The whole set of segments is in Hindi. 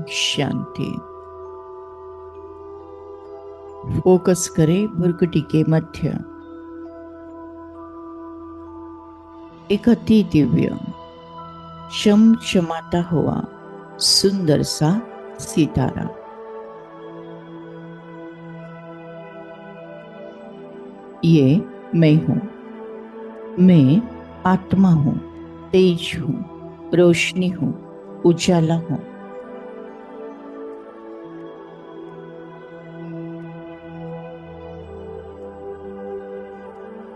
शांति। फोकस करें भ्रुकुटी के मध्य। एक अति दिव्य चमचमाता हुआ सुंदर सा सितारा। ये मैं हूं। मैं आत्मा हूं, तेज हूं, रोशनी हूं, उजाला हूं।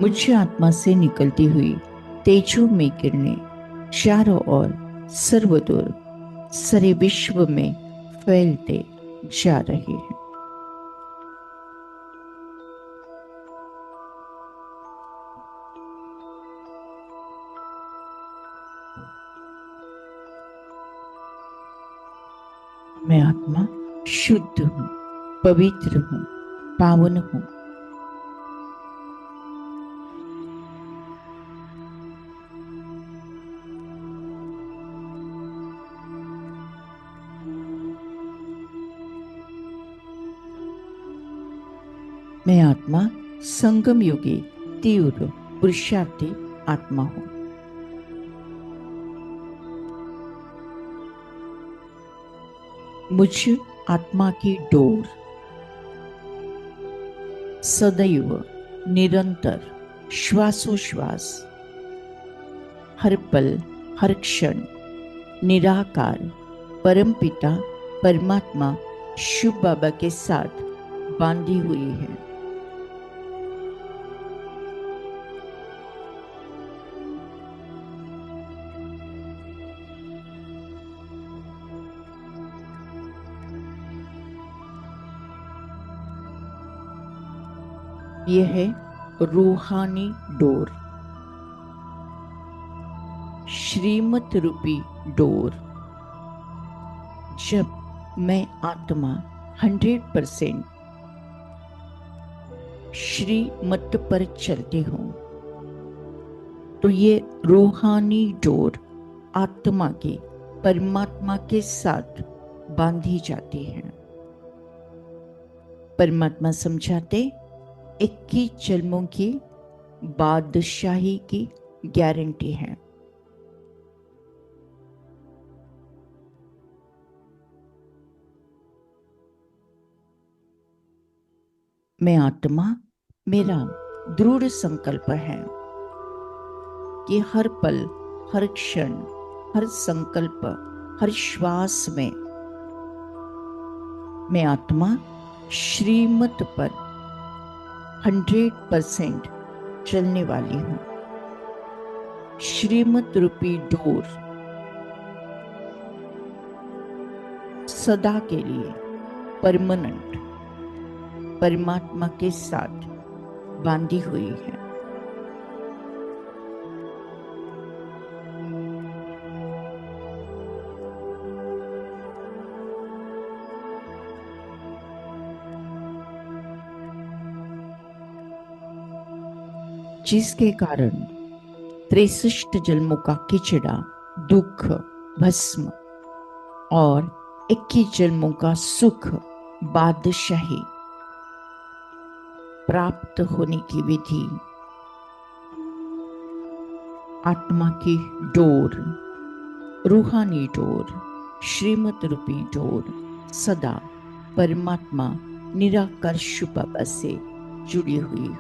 मुझे आत्मा से निकलती हुई तेजो में किरणें चारों ओर सर्वदूर सारे विश्व में फैलते जा रहे हैं। मैं आत्मा शुद्ध हूं, पवित्र हूं, पावन हूं। मैं आत्मा संगम युगी तीव्र पुरुषार्थी आत्मा हूं। मुझ आत्मा की डोर सदैव निरंतर श्वासोश्वास हर पल हर क्षण निराकार परमपिता परमात्मा शिव बाबा के साथ बांधी हुई है। यह है रूहानी डोर, श्रीमत रूपी डोर। जब मैं आत्मा 100% श्रीमत पर चलती हूँ तो ये रूहानी डोर आत्मा की परमात्मा के साथ बांधी जाती है। परमात्मा समझाते 21 जन्मों की बादशाही की गारंटी है। मैं आत्मा मेरा दृढ़ संकल्प है कि हर पल हर क्षण हर संकल्प हर श्वास में मैं आत्मा श्रीमत पर 100% चलने वाली हूं। श्रीमत रूपी डोर सदा के लिए परमानेंट परमात्मा के साथ बांधी हुई है। जिसके कारण 63 जन्मों का किचड़ा दुख भस्म और 21 जन्मों का सुख बादशाही प्राप्त होने की विधि आत्मा की डोर रूहानी डोर श्रीमत रूपी डोर सदा परमात्मा निराकार शिव बाबा से जुड़ी हुई।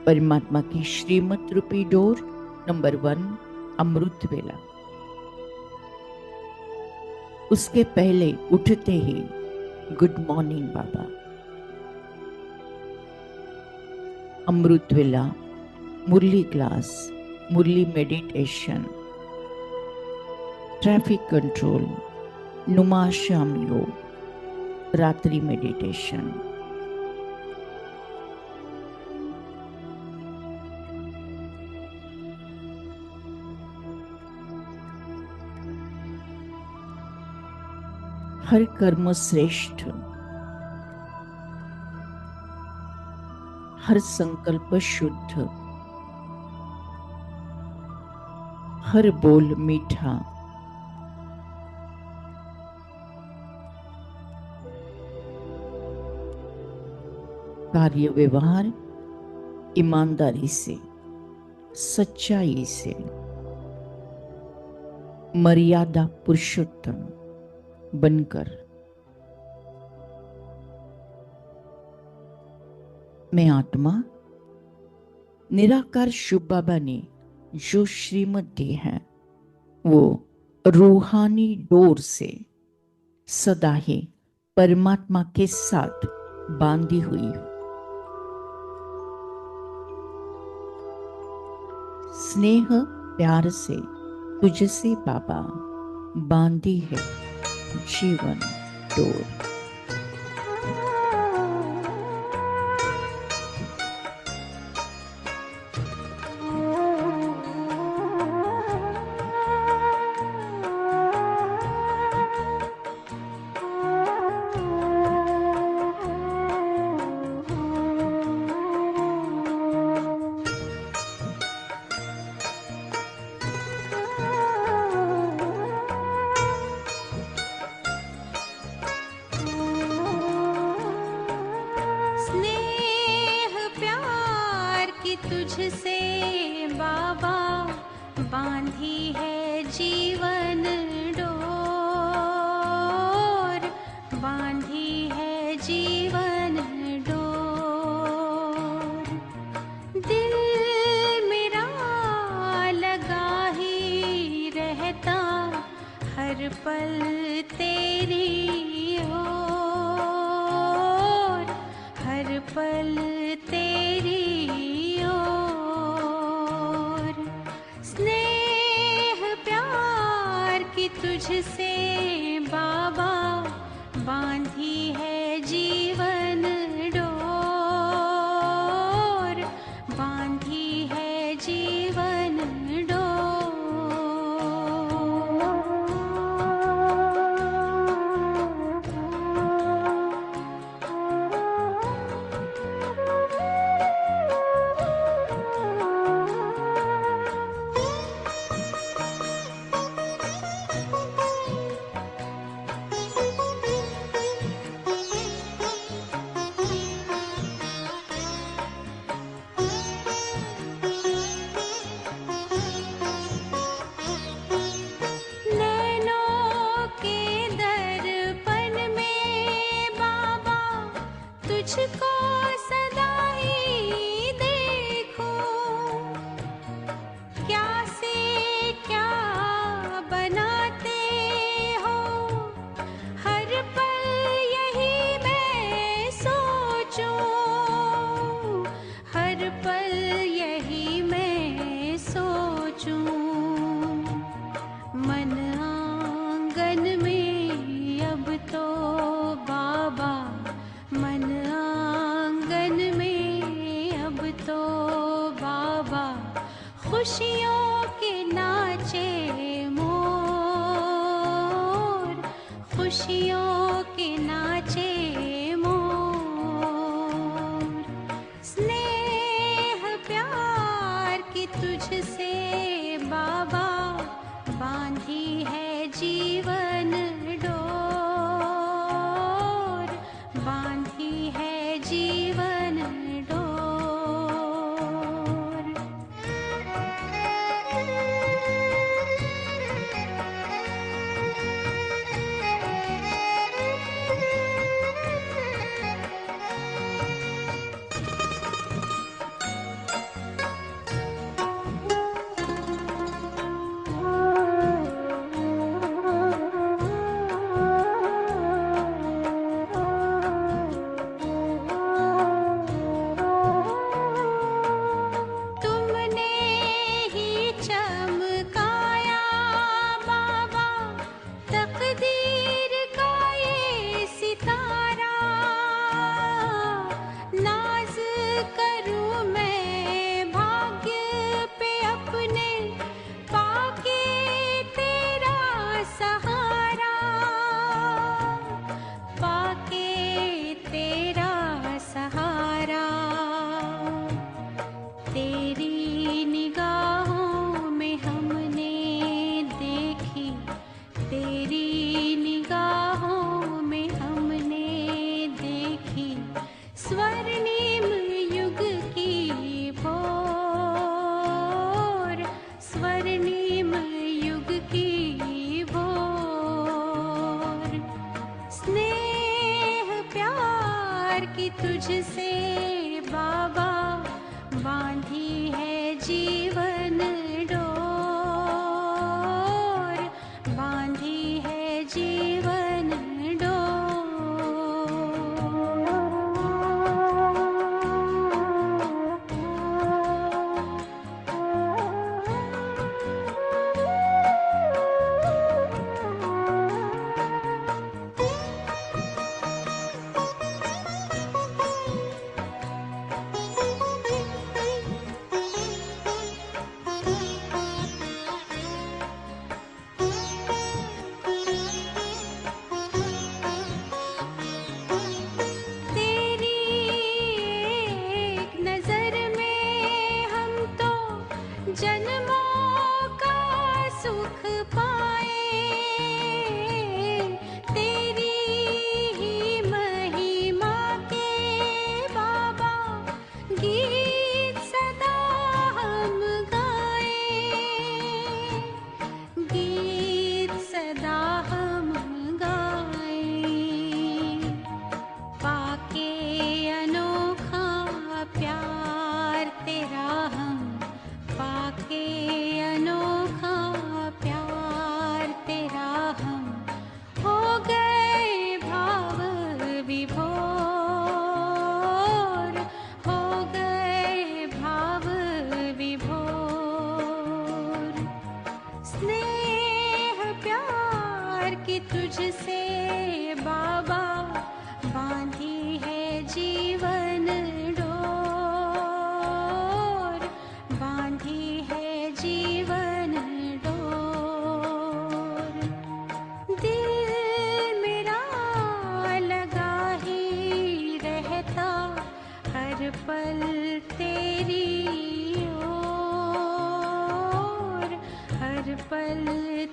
परमात्मा की श्रीमत रूपी डोर नंबर 1 अमृत वेला। उसके पहले उठते ही गुड मॉर्निंग बाबा। अमृत वेला मुरली क्लास, मुरली मेडिटेशन, ट्रैफिक कंट्रोल, नुमा शाम योग, रात्रि मेडिटेशन। हर कर्म श्रेष्ठ हर संकल्प शुद्ध, हर बोल मीठा, कार्य व्यवहार ईमानदारी से, सच्चाई से, मर्यादा पुरुषोत्तम बनकर मैं आत्मा निराकार शिव बाबा ने जो श्रीमत दी है वो रूहानी डोर से सदा ही परमात्मा के साथ बांधी हुई हूं। स्नेह प्यार से तुझसे बाबा बांधी है जीवन डोर। तुझसे बाबा बांधी है जीवन डोर, बांधी है जीवन डोर। दिल मेरा लगा ही रहता हर पल तेरी ओर, हर पल तेरी तुझसे बाबा बांधी है जीवन डोर, बांधी है जीवन तुझको सदा ही देखूं, क्या से क्या बनाते हो, हर पल यही मैं सोचूं, हर पल यही मैं सोचूं। मन आंगन में अब तो बाबा, मन आंगन में अब तो बाबा खुशियों के नाचे मोर, खुशियों के नाचे मोर। स्नेह प्यार की तुझसे बाबा बांधी है जीवन डोर, बांधी है जीवन डोर। का सुख पाए, तेरी ही महिमा के बाबा गीत सदा हम गाए, गीत सदा हम गाए। पाके अनोखा प्यार तेरा हम, पाके अनोखा प्यार तेरा हम, हो गए भाव विभोर, हो गए भाव विभोर। स्नेह प्यार की तुझसे बाबा बांधी है जीवन डोर, बांधी है जीवन डोर। दिल मेरा लगा ही रहता हर पल तेरी ओर, हर पल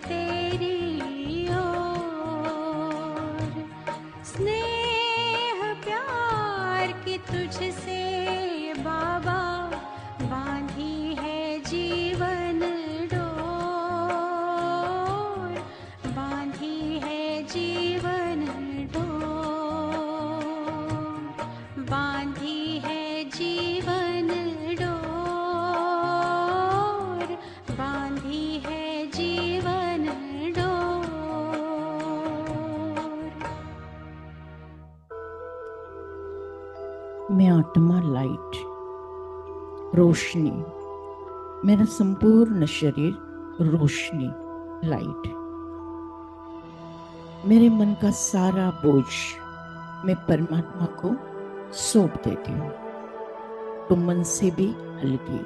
तेरी ओर। स्नेह प्यार की तुझसे बाबा बांधी है जीवन डोर, बांधी है जीवन डोर, बांधी है जीवन डोर, बांधी है जीवन डोर। मैं आत्मा लाइट, रोशनी, मेरा संपूर्ण शरीर रोशनी लाइट। मेरे मन का सारा बोझ मैं परमात्मा को सौंप देती हूँ, तो मन से भी हल्की,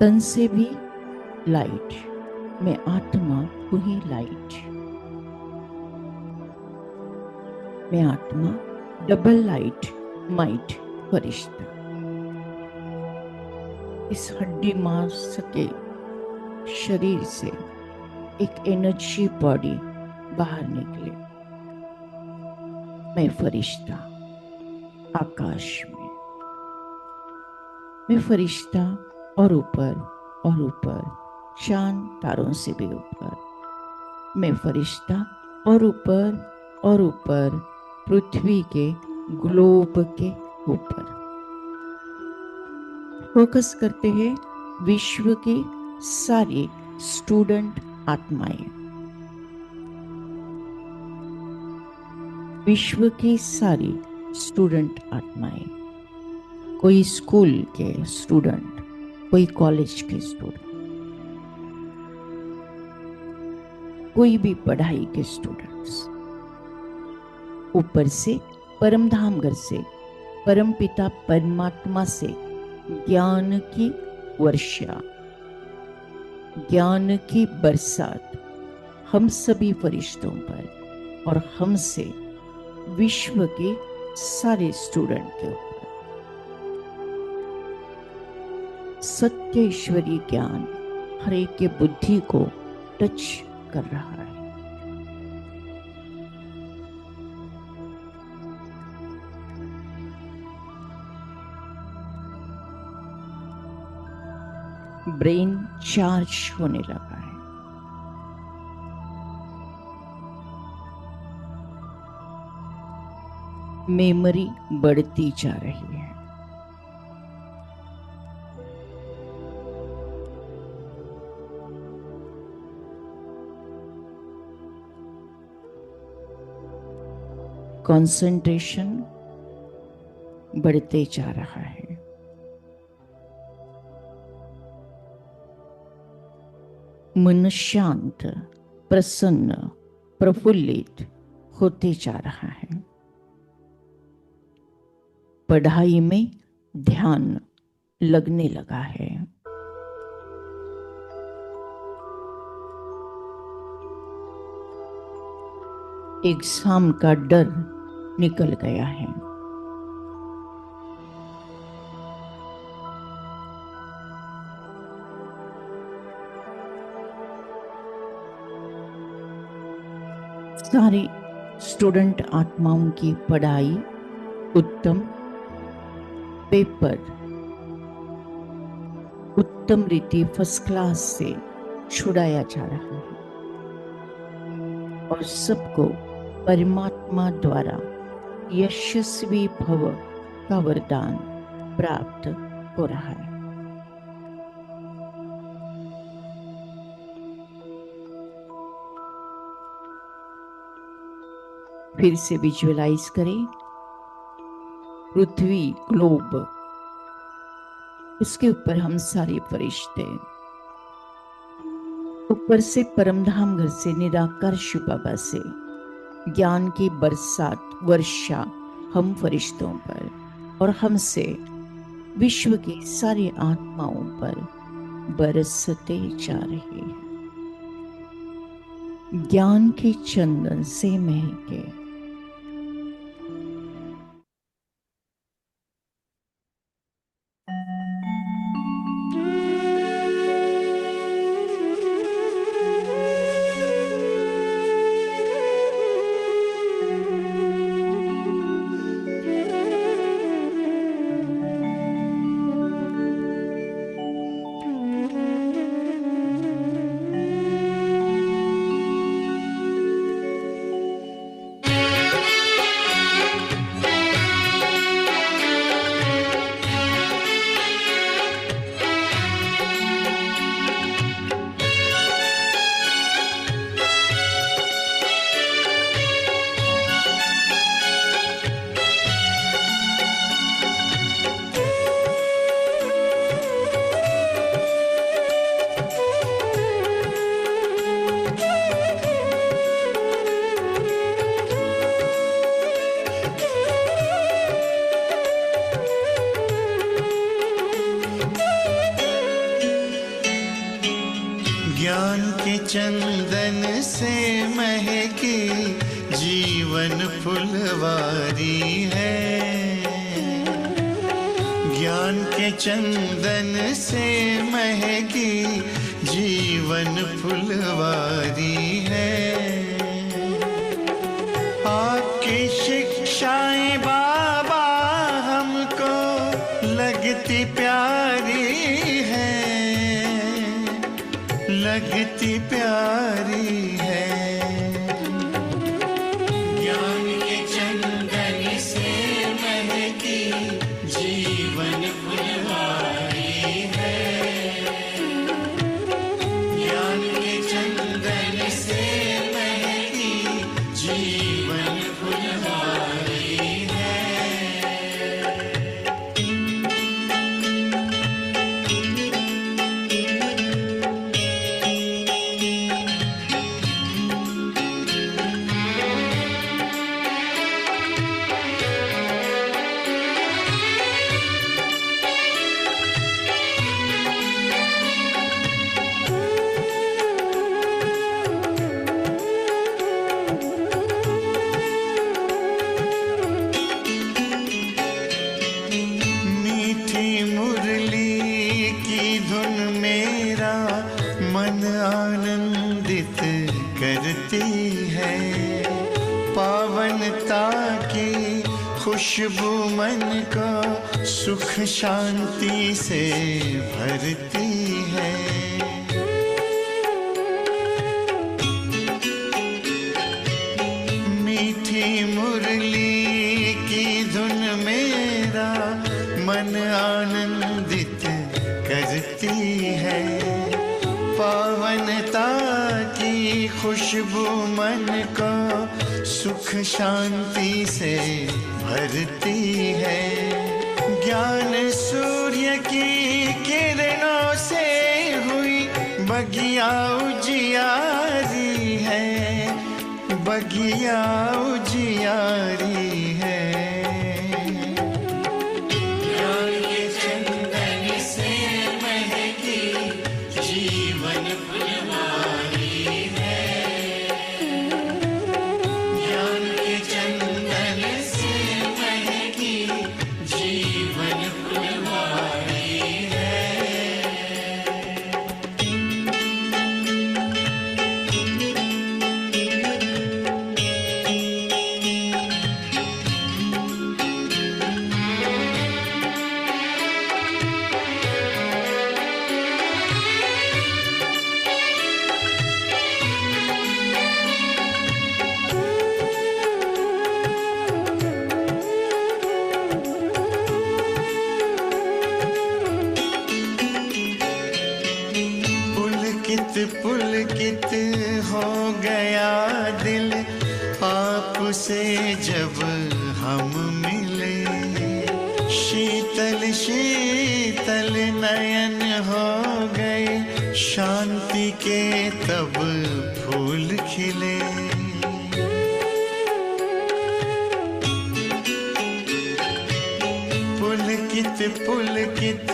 तन से भी लाइट। मैं आत्मा हूँ ही लाइट। मैं आत्मा डबल लाइट माइट फरिश्ता। इस हड्डी मांस के शरीर से एक एनर्जी बॉडी बाहर निकले। मैं फरिश्ता आकाश में, मैं फरिश्ता और ऊपर चांद तारों से भी ऊपर। मैं फरिश्ता और ऊपर पृथ्वी के ग्लोब के ऊपर। फोकस करते हैं विश्व की सारी स्टूडेंट आत्माएं, विश्व की सारी स्टूडेंट आत्माएं। कोई स्कूल के स्टूडेंट, कोई कॉलेज के स्टूडेंट, कोई भी पढ़ाई के स्टूडेंट्स। ऊपर से परमधाम घर से परम पिता परमात्मा से ज्ञान की वर्षा, ज्ञान की बरसात हम सभी फरिश्तों पर और हमसे विश्व के सारे स्टूडेंट के ऊपर। सत्य ईश्वरी ज्ञान हर एक के बुद्धि को टच कर रहा है। ब्रेन चार्ज होने लगा है। मेमोरी बढ़ती जा रही है। कंसंट्रेशन बढ़ते जा रहा है। मन शांत, प्रसन्न, प्रफुल्लित होते जा रहा है। पढ़ाई में ध्यान लगने लगा है। एग्जाम का डर निकल गया है। सारे स्टूडेंट आत्माओं की पढ़ाई उत्तम, पेपर उत्तम रीति फर्स्ट क्लास से छुड़ाया जा रहा है और सबको परमात्मा द्वारा यशस्वी भव का वरदान प्राप्त हो रहा है। फिर से विजुअलाइज करें पृथ्वी ग्लोब, उसके ऊपर हम सारे फरिश्ते, ऊपर से परमधाम घर से निराकार शिव बाबा से ज्ञान की बरसात वर्षा हम फरिश्तों पर और हमसे विश्व की सारी आत्माओं पर बरसते जा रहे हैं। ज्ञान के चंदन से महके ज्ञान के चंदन से महके जीवन फुलवारी है। ज्ञान के चंदन से महके जीवन फुलवारी है। आपकी शिक्षाएं बाबा हमको लगती प्यारी है, लगती प्यारी है। ज्ञान के चंदन से महकी जीवन फुलवारी है। ज्ञान के चंदन से महकी जीवन फुलवारी है। मुरली की धुन मेरा मन आनंदित करती है। पावनता की खुशबू मन को सुख शांति से भरती है। मीठी मुरली की धुन मेरा मन आनंदित करती है। पावनता की खुशबू मन को सुख शांति से भरती है। ज्ञान सूर्य की किरणों से हुई बगिया उजियारी है, बगिया उजियारी है। पुलकित पुलकित हो गया दिल आपसे जब हम मिले। शीतल शीतल नयन हो गए, शांति के तब फूल खिले। पुलकित पुलकित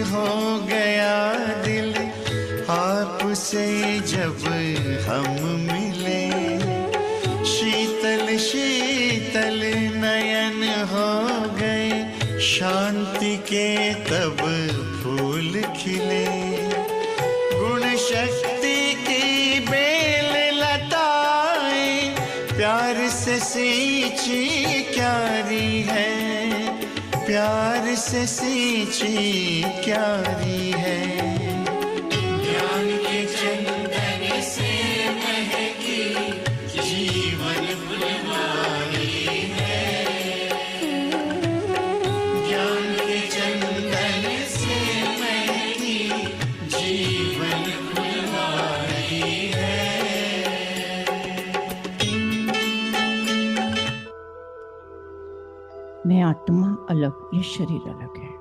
हो गया दिल आपसे जब हम मिले। शीतल शीतल नयन हो गए, शांति के तब फूल खिले। गुण शक्ति की बेल लताएं प्यार से सींची क्यारी है, प्यार से सींची क्यारी है। ज्ञान के चंदन से महकी जीवन फुलवारी है। ज्ञान के चंदन से महकी जीवन फुलवारी है। मैं आत्मा अलग, ये शरीर अलग है।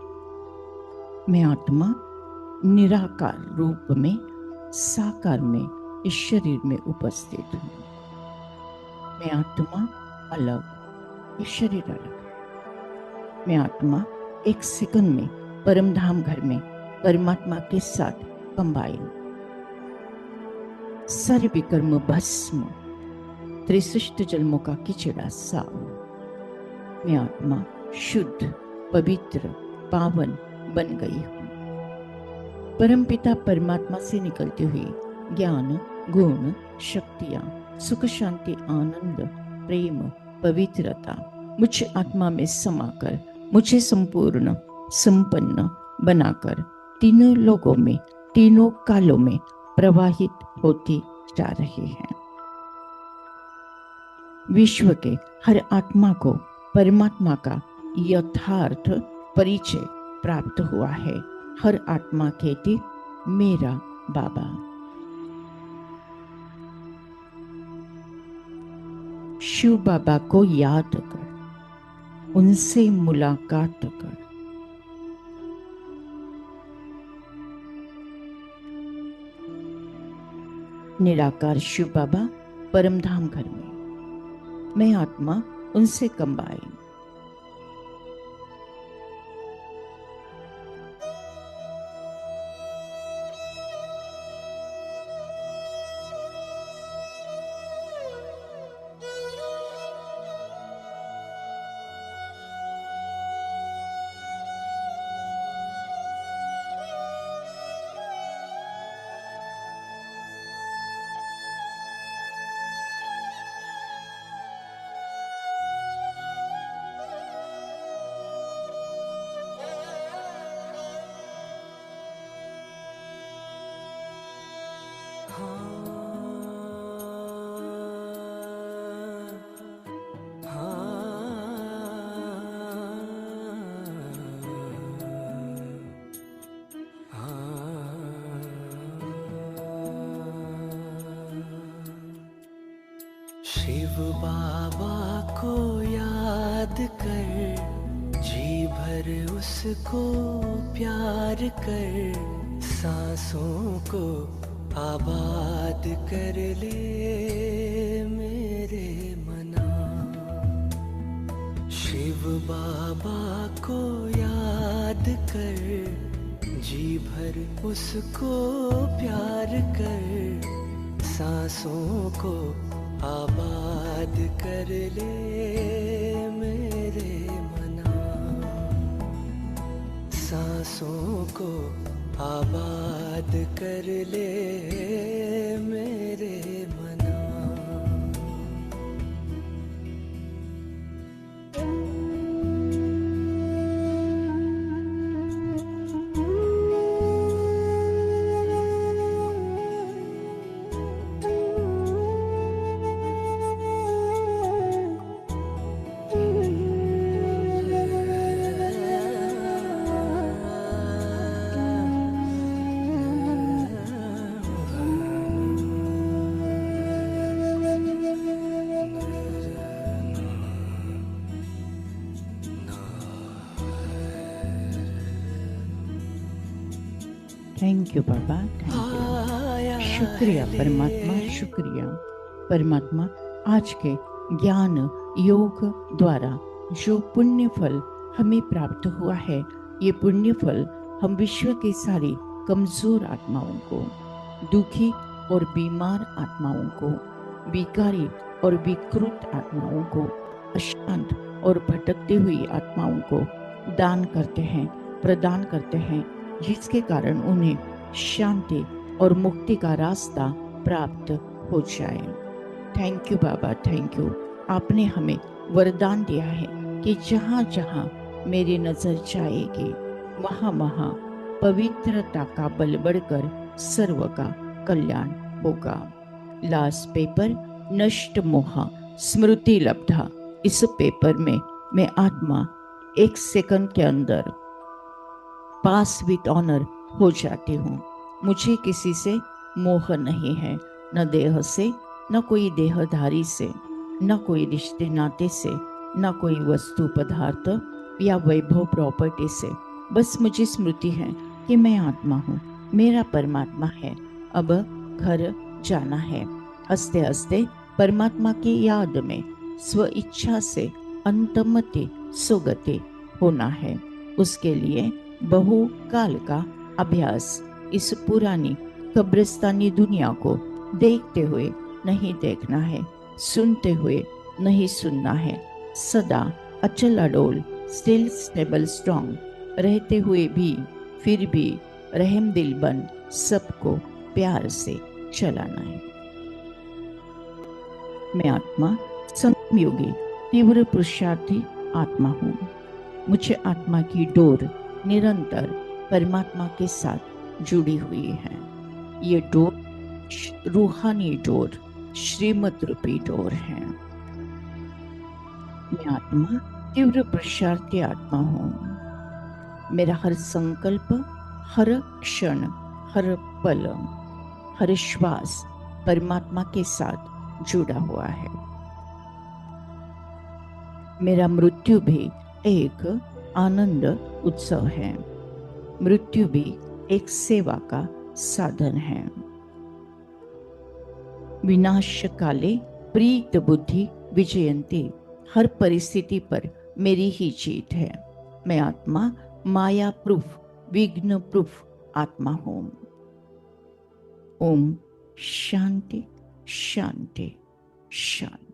मैं आत्मा निराकार रूप में, साकार में इस शरीर में उपस्थित हूँ। मैं आत्मा अलग, ये शरीर अलग है। मैं आत्मा एक सेकंड में परमधाम घर में परमात्मा के साथ कंबाइन। सारे विकर्म भस्म, 63 जन्मों का किचड़ा साफ। मैं आत्मा शुद्ध, पवित्र, पावन बन गई हूँ। परमपिता परमात्मा से निकलती हुई ज्ञान, गुण, शक्तियाँ, सुख, शांति, आनंद, प्रेम, पवित्रता मुझ आत्मा में समाकर मुझे संपूर्ण संपन्न बनाकर तीनों लोगों में, तीनों कालों में प्रवाहित होती जा रही है। विश्व के हर आत्मा को परमात्मा का यथार्थ परिचय प्राप्त हुआ है। हर आत्मा कहती मेरा बाबा। शिव बाबा को याद कर, उनसे मुलाकात कर। निराकार शिव बाबा परमधाम घर में, मैं आत्मा उनसे कंबाइन। शिव बाबा को याद कर, जी भर उसको प्यार कर, सांसों को आबाद कर ले मेरे मना। शिव बाबा को याद कर, जी भर उसको प्यार कर, सांसों को आबाद कर ले मेरे मना। सांसों को आबाद कर ले मेरे मना। थैंक यू बाबा, थैंक आया यू। शुक्रिया है परमात्मा, ले। शुक्रिया परमात्मा। आज के ज्ञान योग द्वारा जो पुण्य फल हमें प्राप्त हुआ है, ये पुण्य फल हम विश्व की सारी कमजोर आत्माओं को, दुखी और बीमार आत्माओं को, विकारी और विकृत आत्माओं को, अशांत और भटकती हुई आत्माओं को दान करते हैं, प्रदान करते हैं, जिसके कारण उन्हें शांति और मुक्ति का रास्ता प्राप्त हो जाए। Thank you Baba, thank you. आपने हमें वरदान दिया है कि जहाँ जहाँ मेरी नजर जाएगी, वहाँ वहाँ पवित्रता का बल बढ़कर सर्व का कल्याण होगा। लास्ट पेपर, नष्ट मोह स्मृति लब्धा। इस पेपर में मैं आत्मा 1 सेकंड के अंदर पास विद ऑनर हो जाती हूँ। मुझे किसी से मोह नहीं है, न देह से, न कोई देहधारी से, न कोई रिश्ते नाते से, न कोई वस्तु पदार्थ या वैभव प्रॉपर्टी से। बस मुझे स्मृति है कि मैं आत्मा हूँ, मेरा परमात्मा है, अब घर जाना है। हंसते हंसते परमात्मा की याद में स्व इच्छा से अंतमति सुगति होना है। उसके लिए बहुकाल का अभ्यास इस पुरानी कब्रिस्तानी दुनिया को देखते हुए नहीं देखना है, सुनते हुए नहीं सुनना है। सदा अचल अडोल, स्टिल स्टेबल स्ट्रॉन्ग रहते हुए भी फिर भी रहम दिल बन सबको प्यार से चलाना है। मैं आत्मा संयोगी तीव्र पुरुषार्थी आत्मा हूँ। मुझे आत्मा की डोर निरंतर परमात्मा के साथ जुड़ी हुई है। ये डोर रूहानी डोर, श्रीमत रूपी डोर है। मैं आत्मा तीव्र पुरुषार्थी आत्मा हूँ। मेरा हर संकल्प, हर क्षण, हर पल, हर श्वास परमात्मा के साथ जुड़ा हुआ है। मेरा मृत्यु भी एक आनंद उत्सव है। मृत्यु भी एक सेवा का साधन है। विनाश काले प्रीत बुद्धि विजयंती। हर परिस्थिति पर मेरी ही जीत है। मैं आत्मा माया प्रूफ, विघ्न प्रूफ आत्मा हूं। ओम शांति शांति शांति।